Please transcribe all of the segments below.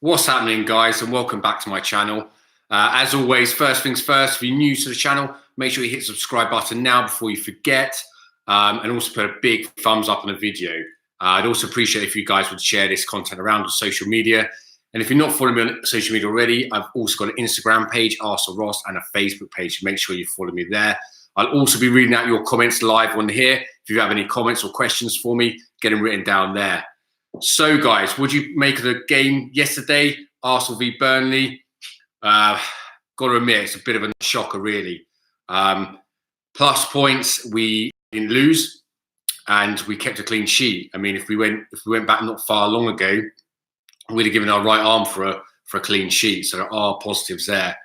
What's happening, guys, and welcome back to my channel. As always, first things first, if you're new to the channel, make sure you hit the subscribe button now before you forget, and also put a big thumbs up on the video. I'd also appreciate if you guys would share this content around on social media. And if you're not following me on social media already, I've also got an Instagram page, Arsenal Ross, and a Facebook page. Make sure you follow me there. I'll also be reading out your comments live on here. If you have any comments or questions for me, get them written down there. So, guys, what do you make of the game yesterday? Arsenal v Burnley. Got to admit, it's a bit of a shocker, really. Plus points, we didn't lose, and we kept a clean sheet. I mean, if we went back not far long ago, we'd have given our right arm for a clean sheet. So there are positives there.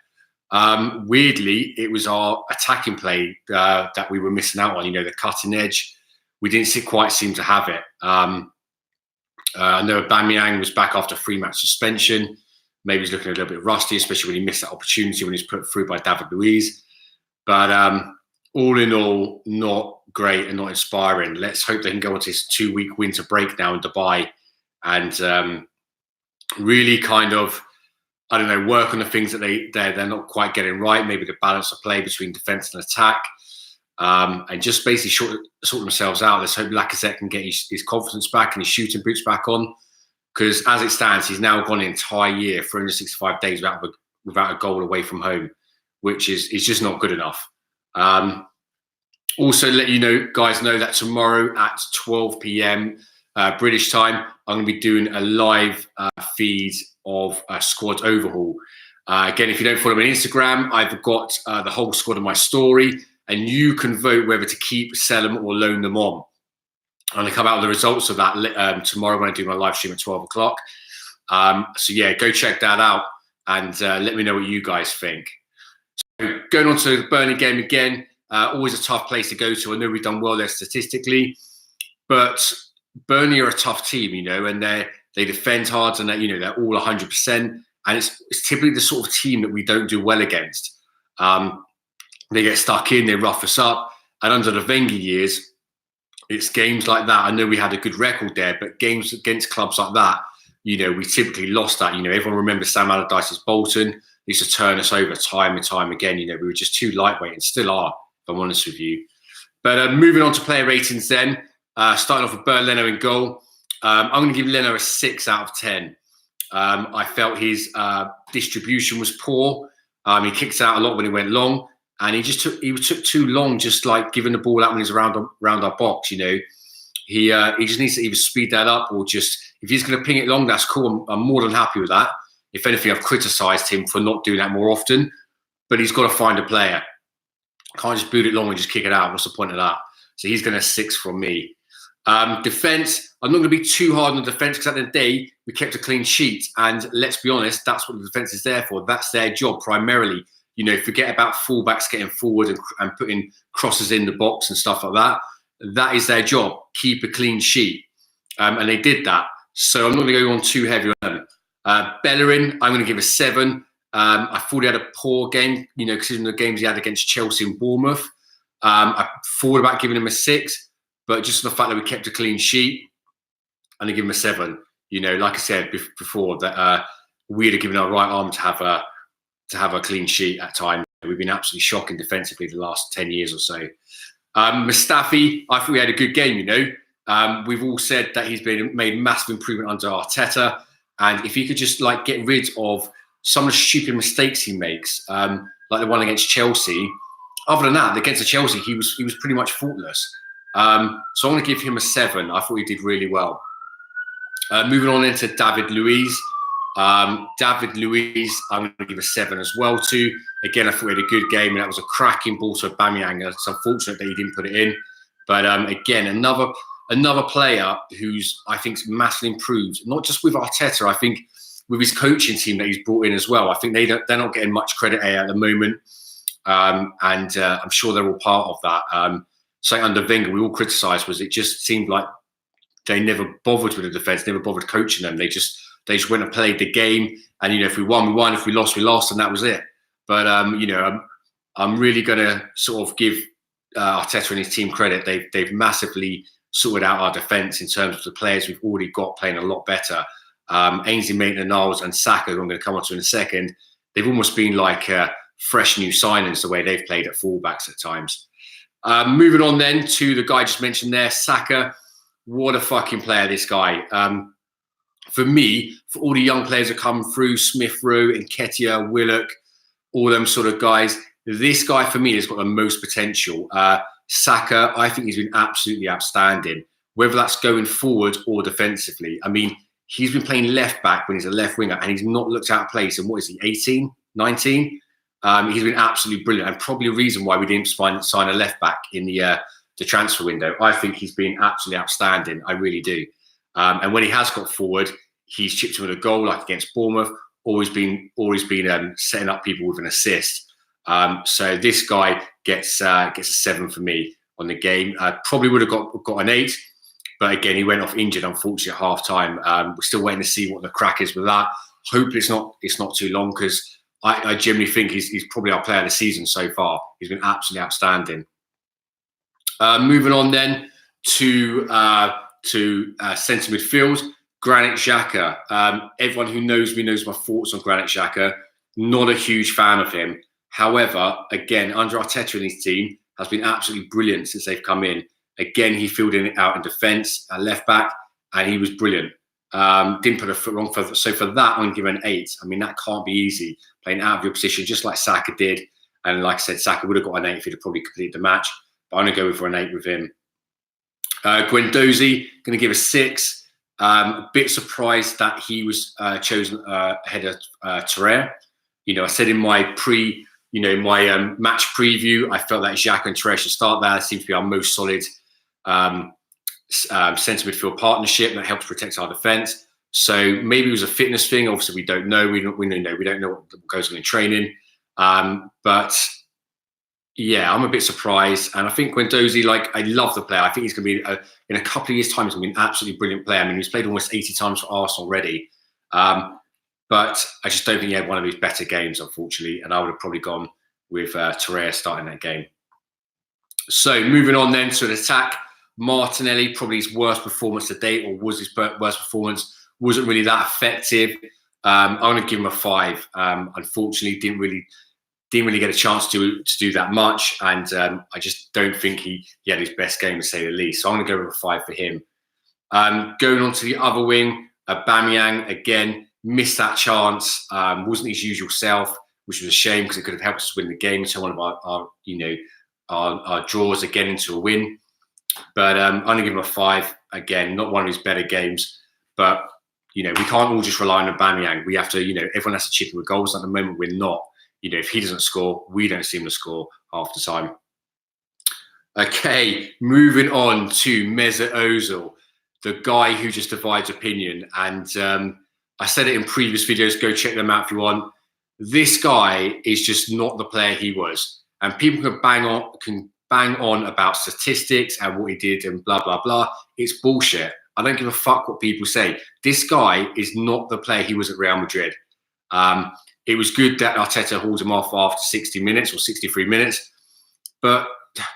Weirdly, it was our attacking play that we were missing out on. You know, the cutting edge. We didn't quite seem to have it. I know Aubameyang was back after a 3-match suspension. Maybe he's looking a little bit rusty, especially when he missed that opportunity when he was put through by David Luiz. But all in all, not great and not inspiring. Let's hope they can go on to this 2-week winter break now in Dubai and really kind of, I don't know, work on the things that they're not quite getting right. Maybe the balance of play between defence and attack. And just basically sort themselves out. Let's hope Lacazette can get his confidence back and his shooting boots back on. Because as it stands, he's now gone an entire year, 365 days without a goal away from home, which is just not good enough. Also, let you know, guys, know that tomorrow at 12 p.m. British time, I'm going to be doing a live feed of a squad overhaul. Again, if you don't follow me on Instagram, I've got the whole squad on my story. And you can vote whether to keep, sell them, or loan them on. I'm going to come out with the results of that tomorrow when I do my live stream at 12 o'clock. So, yeah, go check that out and let me know what you guys think. So, going on to the Burnley game again, always a tough place to go to. I know we've done well there statistically, but Burnley are a tough team, you know, and they defend hard and, you know, they're all 100%. And it's typically the sort of team that we don't do well against. They get stuck in, they rough us up. And under the Wenger years, it's games like that. I know we had a good record there, but games against clubs like that, you know, we typically lost that. You know, everyone remembers Sam Allardyce's Bolton. They used to turn us over time and time again. You know, we were just too lightweight and still are, if I'm honest with you. But moving on to player ratings then, starting off with Bernd Leno in goal. I'm going to give Leno a 6 out of 10. I felt his distribution was poor. He kicked out a lot when he went long. And he took too long, just like giving the ball out when he's around our box. You know, he just needs to either speed that up or just, if he's going to ping it long, that's cool. I'm more than happy with that. If anything, I've criticised him for not doing that more often, but he's got to find a player. Can't just boot it long and just kick it out. What's the point of that? So he's going to 6 from me. Defence, I'm not going to be too hard on the defence because at the end of the day, we kept a clean sheet. And let's be honest, that's what the defence is there for. That's their job primarily. You know, forget about fullbacks getting forward and putting crosses in the box and stuff like that. That is their job. Keep a clean sheet. And they did that. So I'm not going to go on too heavy on them. Bellerin, I'm going to give a 7. I thought he had a poor game, you know, considering the games he had against Chelsea and Bournemouth. I thought about giving him a 6, but just the fact that we kept a clean sheet, I'm going to give him a 7. You know, like I said before, that we'd have given our right arm to have a clean sheet at times. We've been absolutely shocking defensively the last 10 years or so. Mustafi, I think we had a good game, you know. We've all said that he's made massive improvement under Arteta. And if he could just like get rid of some of the stupid mistakes he makes, like the one against Chelsea. Other than that, against the Chelsea, he was pretty much faultless. So I'm going to give him a 7. I thought he did really well. Moving on into David Luiz. David Luiz, I'm going to give a 7 as well too. Again, I thought he had a good game, and that was a cracking ball to Aubameyang. It's unfortunate that he didn't put it in, but again, another player who's I think massively improved. Not just with Arteta, I think with his coaching team that he's brought in as well. I think they're not getting much credit at the moment, and I'm sure they're all part of that. Something under Wenger we all criticised was it just seemed like they never bothered with the defence, never bothered coaching them. They just went and played the game, and you know, if we won, we won. If we lost, we lost, and that was it. But you know, I'm really going to sort of give Arteta and his team credit. They've massively sorted out our defence in terms of the players we've already got playing a lot better. Ainsley Maitland-Niles and Saka, who I'm going to come on to in a second, they've almost been like fresh new signings the way they've played at fullbacks at times. Moving on then to the guy I just mentioned there, Saka. What a fucking player, this guy. For me, for all the young players that come through, Smith Rowe, Nketiah, Willock, all them sort of guys, this guy for me has got the most potential. Saka, I think he's been absolutely outstanding, whether that's going forward or defensively. I mean, he's been playing left back when he's a left winger and he's not looked out of place. And what is he, 18, 19? He's been absolutely brilliant and probably a reason why we didn't sign a left back in the transfer window. I think he's been absolutely outstanding. I really do. And when he has got forward, he's chipped in with a goal like against Bournemouth, always been setting up people with an assist. So this guy gets a 7 for me on the game. Probably would have got an 8, but again, he went off injured, unfortunately, at half time. We're still waiting to see what the crack is with that. Hopefully it's not too long, because I generally think he's probably our player of the season so far. He's been absolutely outstanding. Moving on then to centre midfield, Granit Xhaka. Everyone who knows me knows my thoughts on Granit Xhaka. Not a huge fan of him. However, again, under Arteta and his team has been absolutely brilliant since they've come in. Again, he filled it out in defence, left back, and he was brilliant. Didn't put a foot wrong. So for that, I'm going to give him an 8. I mean, that can't be easy, playing out of your position, just like Saka did. And like I said, Saka would have got an 8 if he'd have probably completed the match. But I'm going to go for an 8 with him. Guendouzi, going to give a 6. A bit surprised that he was chosen ahead of Torreira. I said in my match preview, I felt that Xhaka and Torreira should start there. It seems to be our most solid centre midfield partnership that helps protect our defence. So maybe it was a fitness thing. Obviously, we don't know. We don't know what goes on in training. But yeah, I'm a bit surprised. And I think Guendouzi, I love the player. I think he's going to be, in a couple of years' time, he's going to be an absolutely brilliant player. I mean, he's played almost 80 times for Arsenal already. But I just don't think he had one of his better games, unfortunately. And I would have probably gone with Torreira starting that game. So moving on then to an attack. Martinelli, probably his worst performance to date, or was his worst performance. Wasn't really that effective. I'm going to give him a 5. Unfortunately, didn't really get a chance to do that much, and I just don't think he had his best game, to say the least. So I'm going to go with a 5 for him. Going on to the other wing, Aubameyang again missed that chance. Wasn't his usual self, which was a shame because it could have helped us win the game. So one of our draws again into a win. But I'm going to give him a 5 again. Not one of his better games, but we can't all just rely on Aubameyang. We have to, everyone has to chip in with goals. At the moment, we're not. If he doesn't score, we don't seem to score half the time. Okay, moving on to Mesut Ozil, the guy who just divides opinion. And I said it in previous videos. Go check them out if you want. This guy is just not the player he was. And people can bang on about statistics and what he did and blah, blah, blah. It's bullshit. I don't give a fuck what people say. This guy is not the player he was at Real Madrid. It was good that Arteta hauled him off after 60 minutes or 63 minutes. But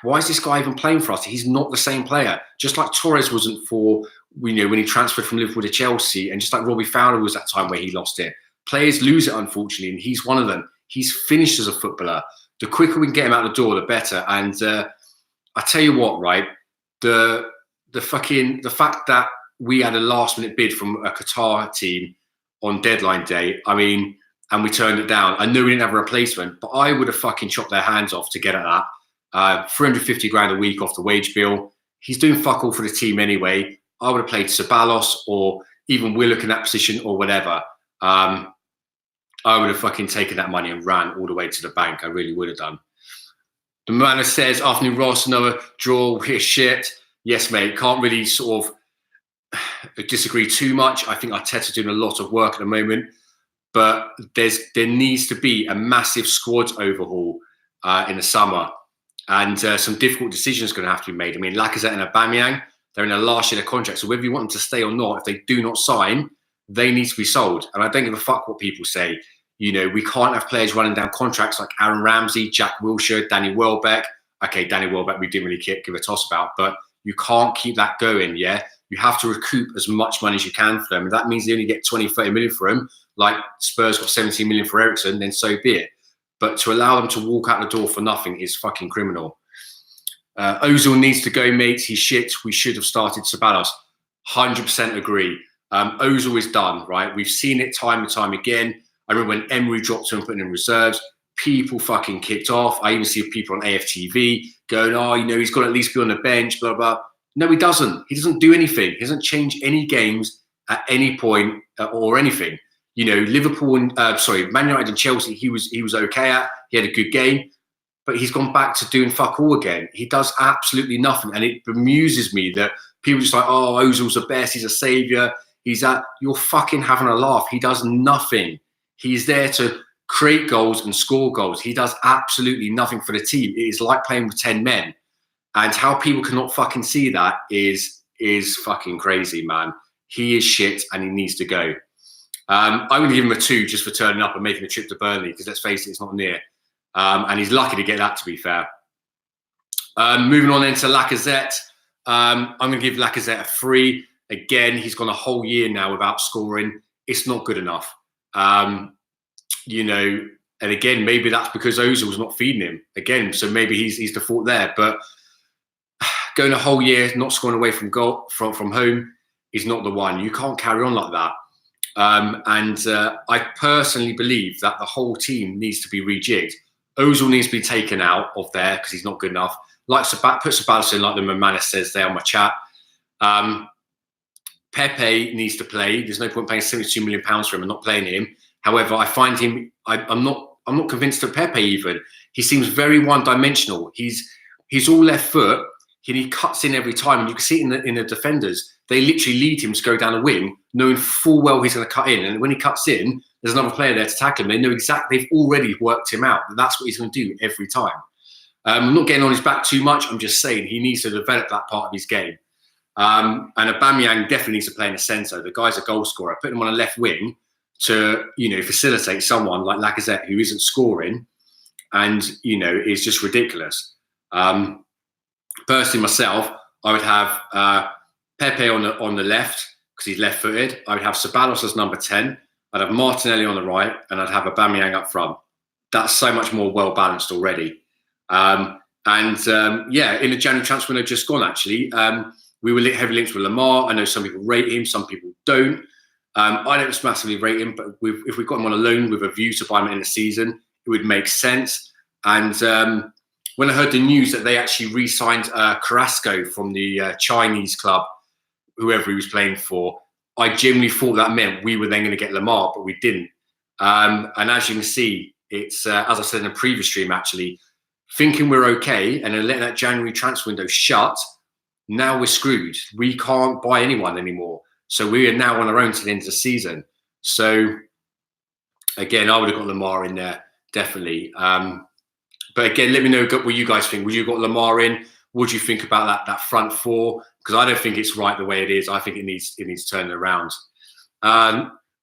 why is this guy even playing for us? He's not the same player. Just like Torres wasn't for, when he transferred from Liverpool to Chelsea, and just like Robbie Fowler was that time where he lost it. Players lose it, unfortunately, and he's one of them. He's finished as a footballer. The quicker we can get him out the door, the better. And I tell you what, right? The fact that we had a last-minute bid from a Qatar team on deadline day, I mean, and we turned it down. I know we didn't have a replacement, but I would have fucking chopped their hands off to get at that. 350 grand a week off the wage bill. He's doing fuck all for the team anyway. I would have played Ceballos or even Willock in that position or whatever. I would have fucking taken that money and ran all the way to the bank. I really would have done. The man says, afternoon Ross, another draw, we're shit. Yes, mate, can't really sort of disagree too much. I think Arteta's doing a lot of work at the moment. But there needs to be a massive squad overhaul in the summer, and some difficult decisions are going to have to be made. I mean, Lacazette and Aubameyang, they're in their last year of contract, so whether you want them to stay or not, if they do not sign, they need to be sold. And I don't give a fuck what people say. We can't have players running down contracts like Aaron Ramsey, Jack Wilshere, Danny Welbeck. Okay, Danny Welbeck, we didn't really give a toss about, but you can't keep that going, yeah? you have to recoup as much money as you can for them. And that means they only get 20, 30 million for him, like Spurs got 17 million for Eriksen, then so be it. But to allow them to walk out the door for nothing is fucking criminal. Ozil needs to go, mate. He's shit. We should have started Ceballos. 100% agree. Ozil is done, right? We've seen it time and time again. I remember when Emery dropped him and put him in reserves, people fucking kicked off. I even see people on AFTV going, oh, you know, he's got to at least be on the bench, blah, blah. No, he doesn't. He doesn't do anything. He doesn't change any games at any point or anything. You know, Liverpool and Man United and Chelsea, he was okay at. He had a good game, but he's gone back to doing fuck all again. He does absolutely nothing, and it bemuses me that people just like, oh, Ozil's the best. He's a saviour. You're fucking having a laugh. He does nothing. He's there to create goals and score goals. He does absolutely nothing for the team. It is like playing with 10 men. And how people cannot fucking see that is fucking crazy, man. He is shit and he needs to go. I'm going to give him a 2 just for turning up and making a trip to Burnley, because let's face it, it's not near. And he's lucky to get that, to be fair. Moving on then to Lacazette. I'm going to give Lacazette a 3. Again, he's gone a whole year now without scoring. It's not good enough. You know, and again, maybe that's because Ozil's not feeding him. Again, so maybe he's the fault there. But going a whole year not scoring away from home is not the one. You can't carry on like that. I personally believe that the whole team needs to be rejigged. Ozil needs to be taken out of there because he's not good enough. Like put Ceballos in, like the Mamanis says there on my chat. Pepe needs to play. There's no point paying £72 million for him and not playing him. However, I find him. I'm not convinced of Pepe even. He seems very one-dimensional. He's all left foot. He cuts in every time, and you can see it in the defenders. They literally lead him to go down a wing, knowing full well he's going to cut in. And when he cuts in, there's another player there to tackle him. They know exactly. They've already worked him out. That's what he's going to do every time. I'm not getting on his back too much. I'm just saying he needs to develop that part of his game. And Aubameyang definitely needs to play in the centre. The guy's a goal scorer. Put him on a left wing to, you know, facilitate someone like Lacazette who isn't scoring, and, you know, is just ridiculous. Personally, myself, I would have Pepe on the left because he's left-footed. I would have Ceballos as number 10. I'd have Martinelli on the right, and I'd have Aubameyang up front. That's so much more well-balanced already. Yeah, in the January transfer window just gone, actually, we were heavily linked with Lamar. I know some people rate him, some people don't. I don't massively rate him, but if we got him on a loan with a view to buy him in the season, it would make sense. And when I heard the news that they actually re-signed Carrasco from the Chinese club, whoever he was playing for, I genuinely thought that meant we were then going to get Lamar, but we didn't. And as you can see, it's, as I said in a previous stream, actually, thinking we're okay and then letting that January transfer window shut, now we're screwed. We can't buy anyone anymore. So we are now on our own to the end of the season. So, again, I would have got Lamar in there, definitely. But again, let me know what you guys think. Would you have got Lamar in? What do you think about that front four? Because I don't think it's right the way it is. I think it needs turning around.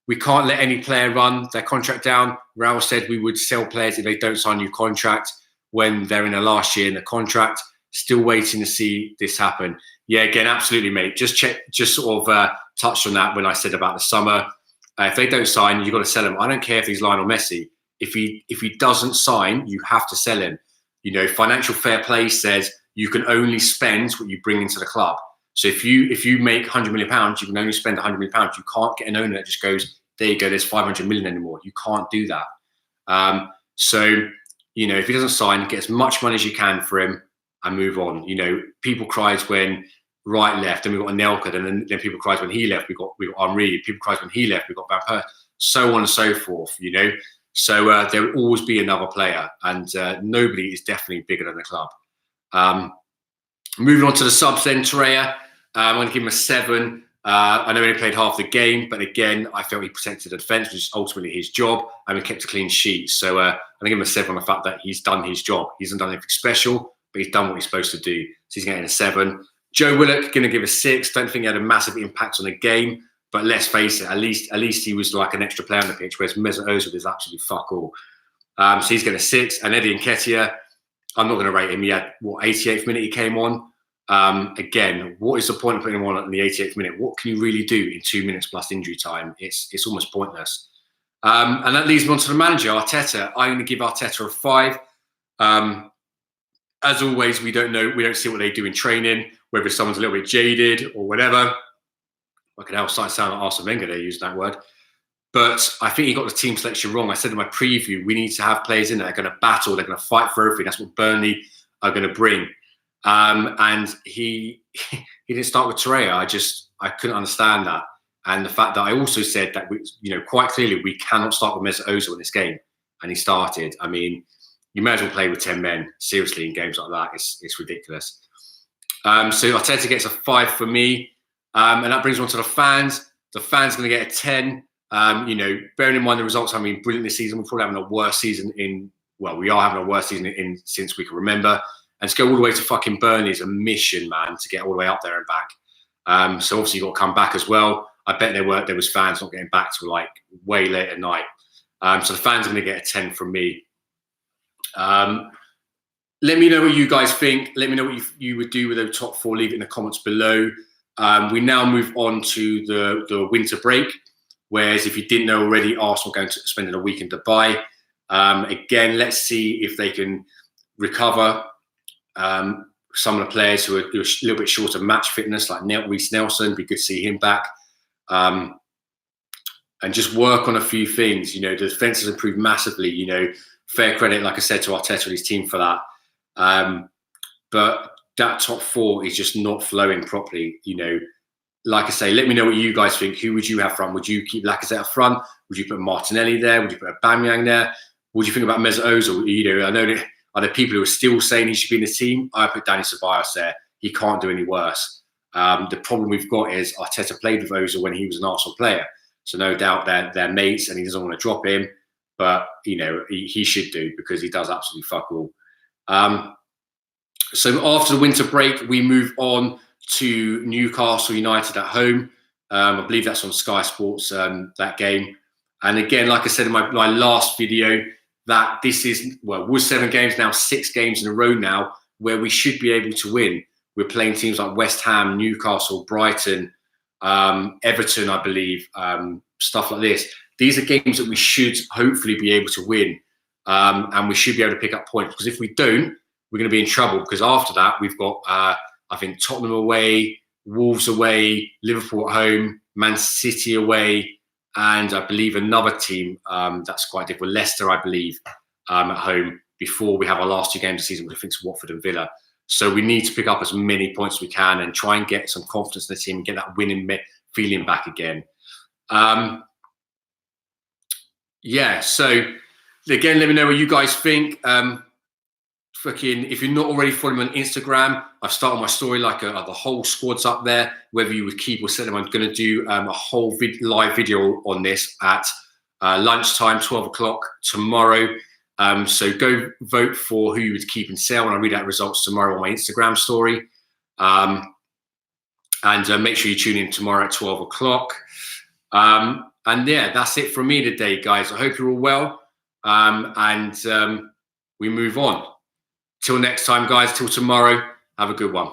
We can't let any player run their contract down. Raul said we would sell players if they don't sign a new contract when they're in their last year in the contract. Still waiting to see this happen. Yeah, again, absolutely, mate. Just sort of touched on that when I said about the summer. If they don't sign, you've got to sell him. I don't care if he's Lionel Messi. If he doesn't sign, you have to sell him. You know, financial fair play says you can only spend what you bring into the club. So if you make £100 million, you can only spend £100 million. You can't get an owner that just goes, there you go, there's 500 million anymore. You can't do that. So, you know, if he doesn't sign, get as much money as you can for him and move on. You know, people cried when Wright left, and we got Anelka, and then people cried when he left. We got Henry. People cried when he left. We got Van Persie, so on and so forth. You know, so there will always be another player, and nobody is definitely bigger than the club. Moving on to the subs then, Torreira. I'm going to give him a 7. I know he only played half the game, but again, I felt he protected the defence, which is ultimately his job, and he kept a clean sheet. So I'm going to give him a 7 on the fact that he's done his job. He hasn't done anything special, but he's done what he's supposed to do. So he's getting a 7. Joe Willock, going to give a 6. Don't think he had a massive impact on the game, but let's face it, at least he was like an extra player on the pitch, whereas Mesut Ozil is absolutely fuck all. So he's getting a 6. And Eddie Nketiah, I'm not going to rate him. He had, 88th minute he came on. Again, what is the point of putting him on in the 88th minute? What can you really do in 2 minutes plus injury time? It's almost pointless. And that leads me on to the manager, Arteta. I'm going to give Arteta a 5. As always, we don't know. We don't see what they do in training, whether someone's a little bit jaded or whatever. I could now start to sound like Arsene Wenger there using that word. But I think he got the team selection wrong. I said in my preview, we need to have players in there that are going to battle, they're going to fight for everything. That's what Burnley are going to bring. And he didn't start with Torreira. I couldn't understand that. And the fact that I also said that quite clearly we cannot start with Mesut Ozil in this game, and he started. I mean, you may as well play with 10 men seriously in games like that. It's ridiculous. So Arteta gets a 5 for me, and that brings on to the fans. The fans are going to get a 10. Bearing in mind the results having been brilliant this season, we're probably having a worse season we are having a worse season since we can remember. And to go all the way to fucking Burnley is a mission, man, to get all the way up there and back. So obviously you've got to come back as well. I bet there was fans not getting back till like way late at night. So the fans are going to get a 10 from me. Let me know what you guys think. Let me know what you would do with the top 4. Leave it in the comments below. We now move on to the winter break. Whereas if you didn't know already, Arsenal are going to spend a week in Dubai. Again, let's see if they can recover some of the players who are a little bit short of match fitness, like Reece Nelson. It'd be good to see him back. And just work on a few things. The defence has improved massively. Fair credit, like I said, to Arteta and his team for that. But that top 4 is just not flowing properly. Like I say, let me know what you guys think. Who would you have front? Would you keep Lacazette up front? Would you put Martinelli there? Would you put Aubameyang there? What do you think about Mesut Ozil? I know that are there people who are still saying he should be in the team? I put Dani Ceballos there. He can't do any worse. The problem we've got is Arteta played with Ozil when he was an Arsenal player. So no doubt they're mates and he doesn't want to drop him. But, he should do because he does absolutely fuck all. So after the winter break, we move on to Newcastle United at home. I believe that's on Sky Sports, that game. And again, like I said in my last video, that this was 7 games now, 6 games in a row now, where we should be able to win. We're playing teams like West Ham, Newcastle, Brighton, Everton, I believe, stuff like this. These are games that we should hopefully be able to win. And we should be able to pick up points. Because if we don't, we're going to be in trouble. Because after that, we've got, I think, Tottenham away, Wolves away, Liverpool at home, Man City away, and I believe another team that's quite difficult, Leicester, I believe, at home, before we have our last 2 games of the season, which I think is Watford and Villa. So we need to pick up as many points as we can and try and get some confidence in the team and get that winning feeling back again. So again, let me know what you guys think. If you're not already following me on Instagram, I've started my story like the whole squad's up there. Whether you would keep or set them, I'm going to do a whole live video on this at lunchtime, 12 o'clock tomorrow. So go vote for who you would keep and sell, and I'll read out results tomorrow on my Instagram story. And make sure you tune in tomorrow at 12 o'clock. And yeah, that's it from me today, guys. I hope you're all well. And we move on. Till next time, guys. Till tomorrow. Have a good one.